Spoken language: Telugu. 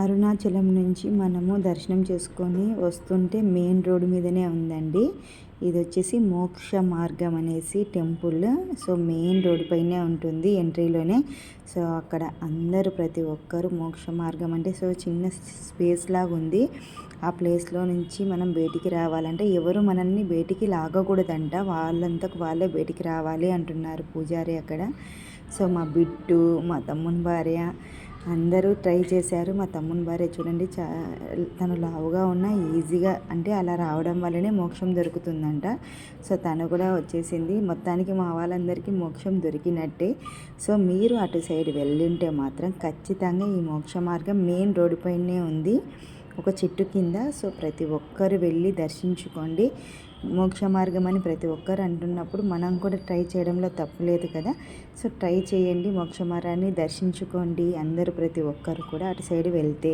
అరుణాచలం నుంచి మనము దర్శనం చేసుకొని వస్తుంటే మెయిన్ రోడ్డు మీదనే ఉందండి. ఇది వచ్చేసి మోక్ష మార్గం అనేసి టెంపుల్. సో మెయిన్ రోడ్ పైనే ఉంటుంది ఎంట్రీలోనే. సో అక్కడ అందరూ ప్రతి ఒక్కరు మోక్ష మార్గం అంటే సో చిన్న స్పేస్ లాగా ఉంది. ఆ ప్లేస్లో నుంచి మనం బయటికి రావాలంటే ఎవరు మనల్ని బయటికి లాగకూడదంట, వాళ్ళంతకు వాళ్ళే బయటికి రావాలి అంటున్నారు పూజారి అక్కడ. సో మా బిడ్డు, మా తమ్ముని భార్య అందరూ ట్రై చేశారు. మా తమ్ముని భార్య చూడండి, తను లావుగా ఉన్న ఈజీగా అంటే అలా రావడం వల్లనే మోక్షం దొరుకుతుందంట. సో తను కూడా వచ్చేసింది. మొత్తానికి మా వాళ్ళందరికీ మోక్షం దొరికినట్టే. సో మీరు అటు సైడ్ వెళ్ళుంటే మాత్రం ఖచ్చితంగా ఈ మోక్ష మార్గం మెయిన్ రోడ్డు పైనే ఉంది, ఒక చెట్టు కింద. సో ప్రతి ఒక్కరు వెళ్ళి దర్శించుకోండి. మోక్ష మార్గం అని ప్రతి ఒక్కరు అంటున్నప్పుడు మనం కూడా ట్రై చేయడంలో తప్పు లేదు కదా. సో ట్రై చేయండి, మోక్ష మార్గాన్ని దర్శించుకోండి అందరూ, ప్రతి ఒక్కరు కూడా అటు సైడ్ వెళ్తే.